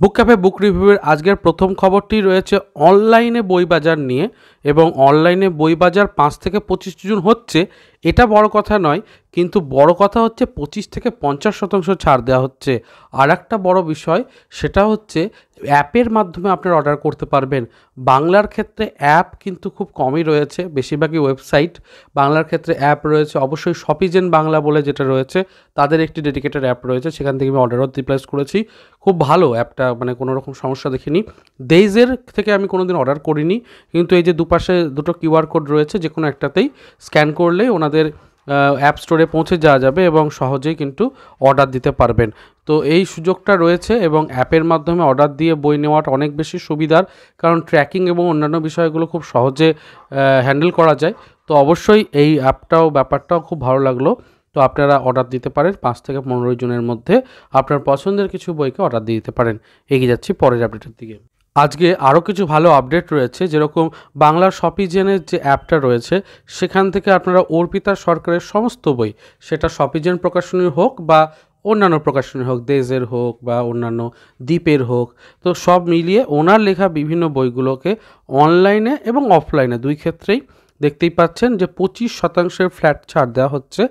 বুক cafe বুক রিভিউয়ের আজকের প্রথম খবরটি রয়েছে অনলাইনে বই বাজার নিয়ে। এবং অনলাইনে বই বাজার 5 থেকে 25 জুন হচ্ছে, এটা বড় কথা নয়, কিন্তু বড় কথা হচ্ছে 25 থেকে 50% ছাড় দেওয়া হচ্ছে। আর একটা বড় বিষয়, সেটা হচ্ছে অ্যাপের মাধ্যমে আপনারা অর্ডার করতে পারবেন। বাংলার ক্ষেত্রে অ্যাপ কিন্তু খুব কমই রয়েছে, বেশিরভাগই ওয়েবসাইট। বাংলার ক্ষেত্রে অ্যাপ রয়েছে অবশ্যই শপিজেন বাংলা বলে যেটা রয়েছে, তাদের একটি ডেডিকেটেড অ্যাপ রয়েছে, সেখান থেকে আমি অর্ডারও রিপ্লেস করেছি। খুব ভালো অ্যাপটা, মানে কোনো রকম সমস্যা দেখিনি। ডেইজের থেকে আমি কোনো দিন অর্ডার করিনি, কিন্তু এই যে দুপাশে দুটো কিউআর কোড রয়েছে, যে কোনো একটাতেই স্ক্যান করলেই ওনাদের অ্যাপ স্টোরে পৌঁছে যাওয়া যাবে এবং সহজেই কিন্তু অর্ডার দিতে পারবেন। তো এই সুযোগটা রয়েছে এবং অ্যাপের মাধ্যমে অর্ডার দিয়ে বই নেওয়াটা অনেক বেশি সুবিধার, কারণ ট্র্যাকিং এবং অন্যান্য বিষয়গুলো খুব সহজে হ্যান্ডেল করা যায়। তো অবশ্যই এই ব্যাপারটাও খুব ভালো লাগলো। তো আপনারা অর্ডার দিতে পারেন 5 থেকে 15 জনের মধ্যে, আপনার পছন্দের কিছু বইকে অর্ডার দিয়ে দিতে পারেন। এগিয়ে যাচ্ছি পরের আপডেটের দিকে। আজকে আরও কিছু ভালো আপডেট রয়েছে, যেরকম বাংলার শপিজেনের যে অ্যাপটা রয়েছে, সেখান থেকে আপনারা অর্পিতা সরকারের সমস্ত বই, সেটা শপিজেন প্রকাশনীর হোক বা অন্যান্য প্রকাশনীর হোক, দেশের হোক বা অন্যান্য দ্বীপের হোক, তো সব মিলিয়ে ওনার লেখা বিভিন্ন বইগুলোকে অনলাইনে এবং অফলাইনে দুই ক্ষেত্রেই দেখতেই পাচ্ছেন যে 25% ফ্ল্যাট ছাড় দেওয়া হচ্ছে।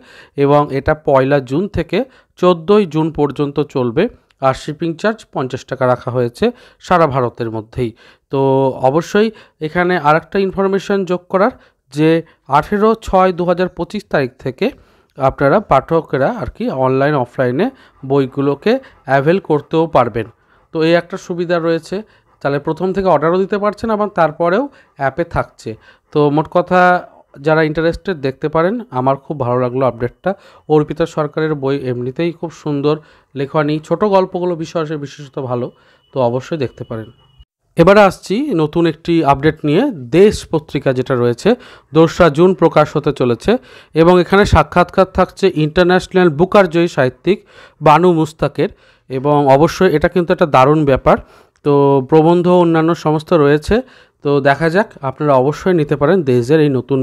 এবং এটা 1 জুন থেকে 14 জুন পর্যন্ত চলবে। আর শিপিং চার্জ 50 টাকা রাখা হয়েছে সারা ভারতের মধ্যেই। তো অবশ্যই এখানে আরেকটা ইনফরমেশন যোগ করার, যে 18/6/2025 তারিখ থেকে আপনারা পাঠকেরা আর কি অনলাইন অফলাইনে বইগুলোকে অ্যাভেল করতেও পারবেন। তো এই একটা সুবিধা রয়েছে, তাহলে প্রথম থেকে অর্ডারও দিতে পারছেন এবং তারপরেও অ্যাপে থাকছে। তো মোট কথা যারা ইন্টারেস্টেড দেখতে পারেন। আমার খুব ভালো লাগলো আপডেটটা। অর্পিতা সরকারের বই এমনিতেই খুব সুন্দর লেখনী, ছোট গল্পগুলো বিশেষত ভালো, তো অবশ্যই দেখতে পারেন। এবারে আসছি নতুন একটি আপডেট নিয়ে। দেশ পত্রিকা যেটা রয়েছে 2রা জুন প্রকাশ হতে চলেছে এবং এখানে সাক্ষাৎকার থাকছে ইন্টারন্যাশনাল বুকার জয়ী সাহিত্যিক বানু মুস্তাকের। এবং অবশ্যই এটা কিন্তু একটা দারুণ ব্যাপার। তো প্রবন্ধ অন্যান্য সমস্ত রয়েছে, তো দেখা যাক, আপনারা অবশ্যই নিতে পারেন দেশের এই নতুন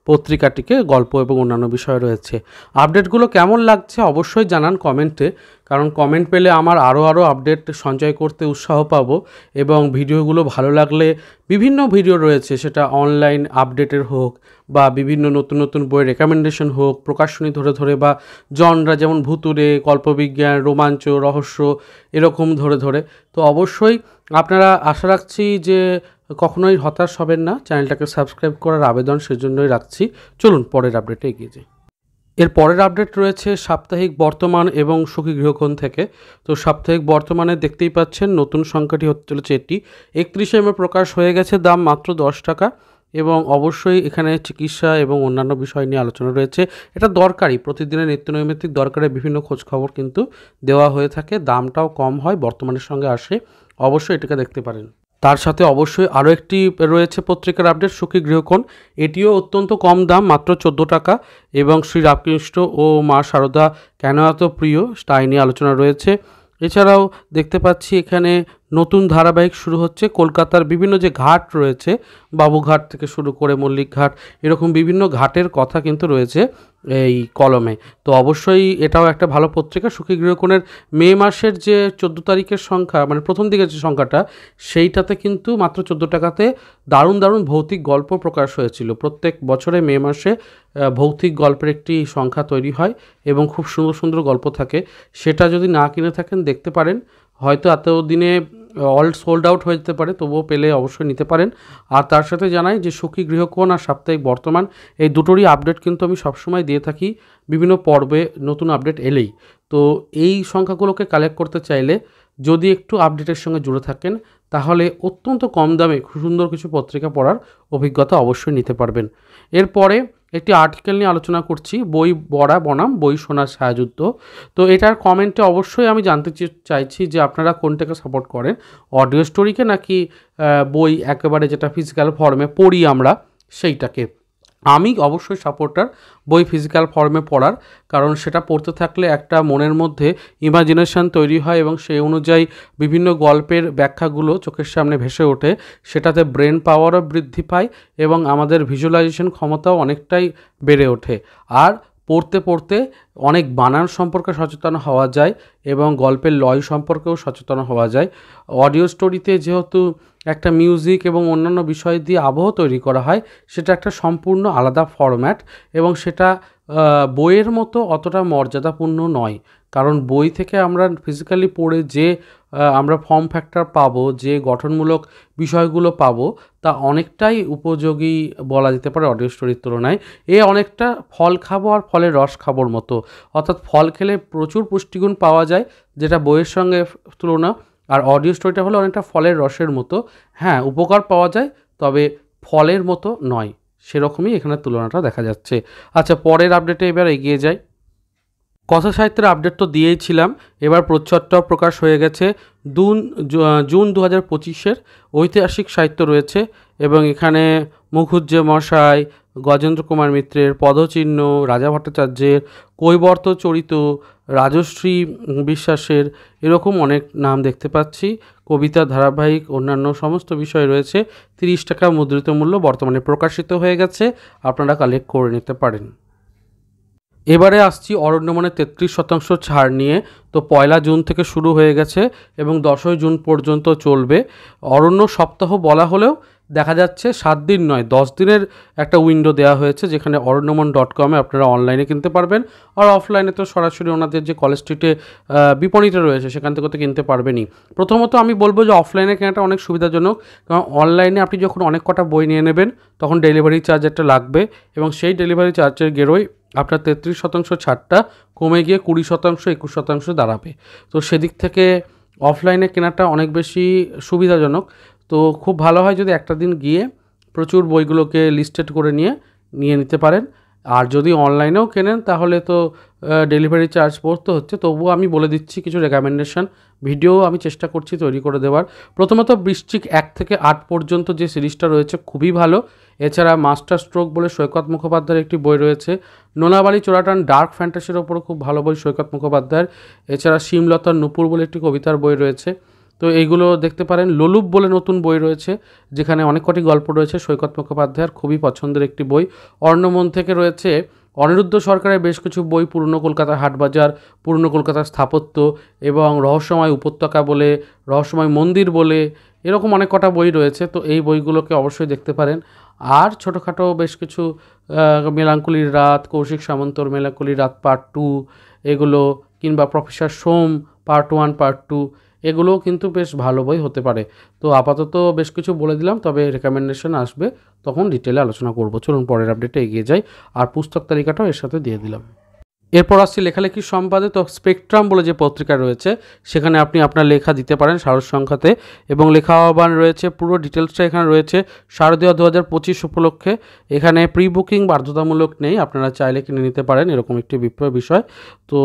পত্রিকাটিকে। গল্প এবং অন্যান্য বিষয় রয়েছে। আপডেটগুলো কেমন লাগছে অবশ্যই জানান কমেন্টে, কারণ কমেন্ট পেলে আমার আরও আপডেট সঞ্চয় করতে উৎসাহ পাবো। এবং ভিডিওগুলো ভালো লাগলে, বিভিন্ন ভিডিও রয়েছে, সেটা অনলাইন আপডেটের হোক বা বিভিন্ন নতুন বইয়ের রেকমেন্ডেশন হোক, প্রকাশনী ধরে বা জনরা যেমন ভুতুড়ে, কল্পবিজ্ঞান, রোমাঞ্চ, রহস্য, এরকম ধরে। তো অবশ্যই আপনারা আশা রাখছি যে কখনোই হতাশ হবেন না। চ্যানেলটাকে সাবস্ক্রাইব করার আবেদন সেজন্যই রাখছি। চলুন পরের আপডেটে এগিয়ে যাই। এর পরের আপডেট রয়েছে সাপ্তাহিক বর্তমান এবং সুখী গৃহকোণ থেকে। তো সাপ্তাহিক বর্তমানে দেখতেই পাচ্ছেন নতুন সংখ্যাটি হতে চলেছে এটি। 31 মে প্রকাশ হয়ে গেছে, দাম মাত্র 10 টাকা। এবং অবশ্যই এখানে চিকিৎসা এবং অন্যান্য বিষয় নিয়ে আলোচনা রয়েছে। এটা দরকারি, প্রতিদিনের নিত্যনৈমিত্তিক দরকারে বিভিন্ন খোঁজখবর কিন্তু দেওয়া হয়ে থাকে, দামটাও কম হয়, বর্তমানের সঙ্গে আসে। অবশ্যই এটাকে দেখতে পারেন। তার সাথে অবশ্যই আরও একটি রয়েছে পত্রিকার আপডেট, সুখী গৃহকোণ। এটিও অত্যন্ত কম দাম, মাত্র 14 টাকা। এবং শ্রী রামকৃষ্ণ ও মা শারদা কেন এত প্রিয়, তাই নিয়ে আলোচনা রয়েছে। এছাড়াও দেখতে পাচ্ছি এখানে নতুন ধারাবাহিক শুরু হচ্ছে। কলকাতার বিভিন্ন যে ঘাট রয়েছে, বাবুঘাট থেকে শুরু করে মল্লিক ঘাট, এরকম বিভিন্ন ঘাটের কথা কিন্তু রয়েছে এই কলমে। তো অবশ্যই এটাও একটা ভালো পত্রিকা। সুখী গৃহকোণের মে মাসের যে 14 তারিখের সংখ্যা, মানে প্রথম দিকের যে সংখ্যাটা, সেইটাতে কিন্তু মাত্র 14 টাকাতে দারুণ ভৌতিক গল্প প্রকাশ হয়েছিল। প্রত্যেক বছরে মে মাসে ভৌতিক গল্পের একটি সংখ্যা তৈরি হয় এবং খুব সুন্দর গল্প থাকে। সেটা যদি না কিনে থাকেন দেখতে পারেন, হয়তো এতদিনে অল সোল্ড আউট হয়ে যেতে পারে, তবুও পেলে অবশ্যই নিতে পারেন। আর তার সাথে জানাই যে সুখী গৃহকোণ আর সাপ্তাহিক বর্তমান, এই দুটোরই আপডেট কিন্তু আমি সবসময় দিয়ে থাকি বিভিন্ন পর্বে নতুন আপডেট এলেই। তো এই সংখ্যাগুলোকে কালেক্ট করতে চাইলে যদি একটু আপডেটের সঙ্গে জুড়ে থাকেন, তাহলে অত্যন্ত কম দামে খুব সুন্দর কিছু পত্রিকা পড়ার অভিজ্ঞতা অবশ্যই নিতে পারবেন। এরপরে একটি আর্টিকেল নিয়ে আলোচনা করছি, বই পড়া বনাম বই শোনার ছায়াযুদ্ধ। তো এটার কমেন্টে অবশ্যই আমি জানতে চাইছি যে আপনারা কোনটাকে সাপোর্ট করেন, অডিও স্টোরিকে নাকি বই একেবারে যেটা ফিজিক্যাল ফর্মে পড়ি আমরা সেইটাকে। আমি অবশ্যই সাপোর্টার বই ফিজিক্যাল ফর্মে পড়ার, কারণ সেটা পড়তে থাকলে একটা মনের মধ্যে ইমাজিনেশন তৈরি হয় এবং সেই অনুযায়ী বিভিন্ন গল্পের ব্যাখ্যাগুলো চোখের সামনে ভেসে ওঠে। সেটাতে ব্রেন পাওয়ারও বৃদ্ধি পায় এবং আমাদের ভিজুয়ালাইজেশন ক্ষমতাও অনেকটাই বেড়ে ওঠে। আর পড়তে পড়তে অনেক বানান সম্পর্কে সচেতন হওয়া যায় এবং গল্পের লয় সম্পর্কেও সচেতন হওয়া যায়। অডিও স্টোরিতে যেহেতু একটা মিউজিক এবং অন্যান্য বিষয় দিয়ে আবহ তৈরি করা হয়, সেটা একটা সম্পূর্ণ আলাদা ফরম্যাট এবং সেটা বইয়ের মতো অতটা মর্যাদাপূর্ণ নয়। কারণ বই থেকে আমরা ফিজিক্যালি পড়ে যে আমরা ফর্ম ফ্যাক্টর পাবো, যে গঠনমূলক বিষয়গুলো পাবো, তা অনেকটাই উপযোগী বলা যেতে পারে অডিও স্টোরির তুলনায়। এ অনেকটা ফল খাবো আর ফলের রস খাবোর মতো, অর্থাৎ ফল খেলে প্রচুর পুষ্টিগুণ পাওয়া যায় যেটা বইয়ের সঙ্গে তুলনা, আর অডিও স্টোরিটা হলো অনেকটা ফলের রসের মতো। হ্যাঁ, উপকার পাওয়া যায়, তবে ফলের মতো নয়, সেরকমই এখানে তুলনাটা দেখা যাচ্ছে। আচ্ছা, পরের আপডেটে এবার এগিয়ে যাই। কথা সাহিত্যের আপডেট তো দিয়েইছিলাম, এবার প্রচ্ছদটাও প্রকাশ হয়ে গেছে। জুন 2025-এর ঐতিহাসিক সাহিত্য রয়েছে এবং এখানে মুখুজ্জে মশাই, গজেন্দ্র কুমার মিত্রের পদচিহ্ন, রাজা ভট্টাচার্যের কৈবর্ত চরিত, রাজশ্রী বিশ্বাসের, এরকম অনেক নাম দেখতে পাচ্ছি। কবিতা, ধারাবাহিক, অন্যান্য সমস্ত বিষয় রয়েছে। 30 টাকা মুদ্রিত মূল্য, বর্তমানে প্রকাশিত হয়ে গেছে, আপনারা কালেক্ট করে নিতে পারেন। এবারে আসছি অরণ্যমনের 33% ছাড় নিয়ে। তো 1 জুন থেকে শুরু হয়ে গেছে এবং 10 জুন পর্যন্ত চলবে। অরণ্য সপ্তাহ বলা হলেও দেখা যাচ্ছে 7 দিন নয়, 10 দিনের একটা উইন্ডো দেওয়া হয়েছে, যেখানে অরণ্যমন.com-এ আপনারা অনলাইনে কিনতে পারবেন, আর অফলাইনে তো সরাসরি ওনাদের যে কলেজ স্ট্রিটে বিপণীটা রয়েছে সেখান থেকে তো কিনতে পারবেনই। প্রথমত আমি বলবো যে অফলাইনে কেনাটা অনেক সুবিধাজনক, কারণ অনলাইনে আপনি যখন অনেক কটা বই নিয়ে নেবেন তখন ডেলিভারি চার্জ একটা লাগবে এবং সেই ডেলিভারি চার্জের গেরোয় আপনার 33% ছাড়টা কমে গিয়ে 20%, 21% দাঁড়াবে। তো সেদিক থেকে অফলাইনে কেনাটা অনেক বেশি সুবিধাজনক। তো খুব ভালো হয় যদি একটা দিন গিয়ে প্রচুর বইগুলোকে লিস্টেড করে নিয়ে নিতে পারেন। আর যদি অনলাইনেও কেনেন তাহলে তো ডেলিভারি চার্জ পড়তে হচ্ছে। তবুও আমি বলে দিচ্ছি কিছু রেকমেন্ডেশন, ভিডিও আমি চেষ্টা করছি তৈরি করে দেওয়ার। প্রথমত বৃশ্চিক 1 থেকে 8 পর্যন্ত যে সিরিজটা রয়েছে খুবই ভালো। এছাড়া মাস্টার স্ট্রোক বলে সৈকত মুখোপাধ্যায়ের একটি বই রয়েছে। নোনাবালি চোরাটান ডার্ক ফ্যান্টাসির ওপরও খুব ভালো বই সৈকত মুখোপাধ্যায়ের। এছাড়া শিমলতার নূপুর বলে একটি কবিতার বই রয়েছে, তো এইগুলো দেখতে পারেন। লোলুপ বলে নতুন বই রয়েছে, যেখানে অনেক কটি গল্প রয়েছে সৈকত মুখোপাধ্যায়ের, খুবই পছন্দের একটি বই। অর্ণমন থেকে রয়েছে অনিরুদ্ধ সরকারের বেশ কিছু বই, পুরনো কলকাতার হাটবাজার, পুরনো কলকাতার স্থাপত্য এবং রহস্যময় উপত্যকা বলে, রহস্যময় মন্দির বলে, এরকম অনেক কটা বই রয়েছে। তো এই বইগুলোকে অবশ্যই দেখতে পারেন। আর ছোটোখাটো বেশ কিছু মেলাঙ্কলির রাত, কৌশিক সামন্তর মেলাঙ্কলির রাত পার্ট 2, এগুলো, কিংবা প্রফেসর সোম পার্ট 1, পার্ট 2, এগুলোও কিন্তু বেশ ভালো বই হতে পারে। তো আপাতত বেশ কিছু বলে দিলাম, তবে রেকমেন্ডেশন আসবে তখন ডিটেলে আলোচনা করব। চলুন পরের আপডেটে এগিয়ে যাই, আর পুস্তক তালিকাটাও এর সাথে দিয়ে দিলাম। এরপর আসছি লেখালেখির সম্পাদে। তো স্পেকট্রাম বলে যে পত্রিকা রয়েছে সেখানে আপনি আপনার লেখা দিতে পারেন সারস সংখ্যাতে, এবং লেখা আহ্বান রয়েছে, পুরো ডিটেলসটা এখানে রয়েছে। শারদীয় 2025 উপলক্ষে এখানে প্রি বুকিং বাধ্যতামূলক নেই, আপনারা চাইলে কিনে নিতে পারেন, এরকম একটি বিষয়। তো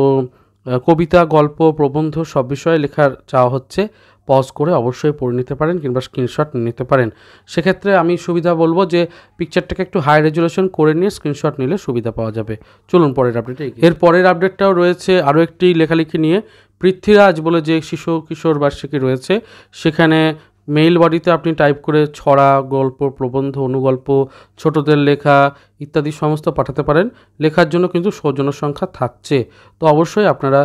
কবিতা, গল্প, প্রবন্ধ সব বিষয়ে লেখার চাওয়া হচ্ছে। পজ করে অবশ্যই পড়ে নিতে পারেন কিংবা স্ক্রিনশট নিতে পারেন। সেক্ষেত্রে আমি সুবিধা বলবো যে পিকচারটাকে একটু হাই রেজুলেশন করে নিয়ে স্ক্রিনশট নিলে সুবিধা পাওয়া যাবে। চলুন পরের আপডেটে। এর পরের আপডেটটাও রয়েছে আরও একটি লেখালেখি নিয়ে। পৃথ্বীরাজ বলে যে শিশু কিশোর বার্ষিকী রয়েছে, সেখানে মেইল বডিতে আপনি টাইপ করে ছড়া, গল্প, প্রবন্ধ, অনুগল্প, ছোটদের লেখা ইত্যাদি সমস্ত পাঠাতে পারেন। লেখার জন্য কিন্তু সৌজন্য সংখ্যা থাকছে। তো অবশ্যই আপনারা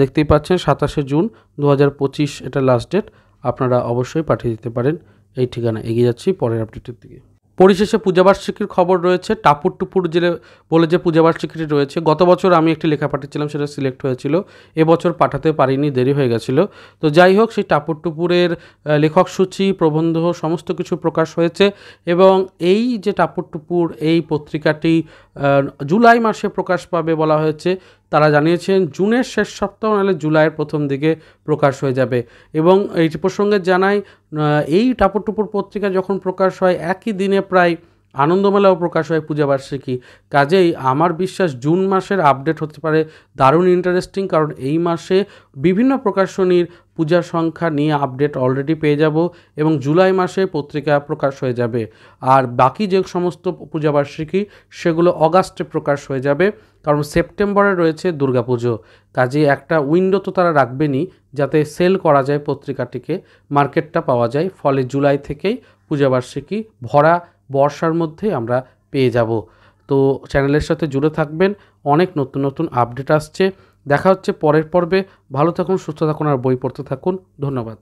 দেখতেই পাচ্ছেন 27 জুন 2025 এটা লাস্ট ডেট, আপনারা অবশ্যই পাঠিয়ে দিতে পারেন এই ঠিকানা। এগিয়ে যাচ্ছি পরের আপডেটের দিকে। পরিশেষে পূজাবার্ষিকীর খবর রয়েছে। টাপুর টুপুর জেলে বলে যে পূজাবার্ষিকীটি রয়েছে, গত বছর আমি একটি লেখা পাঠিয়েছিলাম, সেটা সিলেক্ট হয়েছিল, এবছর পাঠাতে পারিনি, দেরি হয়ে গেছিলো। তো যাই হোক, সেই টাপুর টুপুরের লেখক সূচি, প্রবন্ধ সমস্ত কিছু প্রকাশ হয়েছে এবং এই যে টাপুর টুপুর এই পত্রিকাটি জুলাই মাসে প্রকাশ পাবে বলা হয়েছে। তারা জানিয়েছেন জুনের শেষ সপ্তাহ নাহলে জুলাইয়ের প্রথম দিকে প্রকাশ হয়ে যাবে। এবং এই প্রসঙ্গে জানাই, এই টাপুর টুপুর পত্রিকা যখন প্রকাশ হয় একই দিনে প্রায় আনন্দমেলাও প্রকাশ হয় পূজাবার্ষিকী। কাজেই আমার বিশ্বাস জুন মাসের আপডেট হতে পারে দারুণ ইন্টারেস্টিং, কারণ এই মাসে বিভিন্ন প্রকাশনীর পূজা সংখ্যা নিয়ে আপডেট অলরেডি পেয়ে যাব এবং জুলাই মাসে পত্রিকা প্রকাশ হয়ে যাবে। আর বাকি যে সমস্ত পূজাবার্ষিকী সেগুলো অগাস্টে প্রকাশ হয়ে যাবে, কারণ সেপ্টেম্বরে রয়েছে দুর্গাপুজো। কাজে একটা উইন্ডো তো তারা রাখবেনই যাতে সেল করা যায় পত্রিকাটিকে, মার্কেটটা পাওয়া যায়। ফলে জুলাই থেকেই পূজাবার্ষিকী ভরা বর্ষার মধ্যে আমরা পেয়ে যাব। তো চ্যানেলের সাথে জুড়ে থাকবেন, অনেক নতুন নতুন আপডেট আসছে। দেখা হচ্ছে পরের পর্বে। ভালো থাকুন, সুস্থ থাকুন আর বই পড়তে থাকুন। ধন্যবাদ।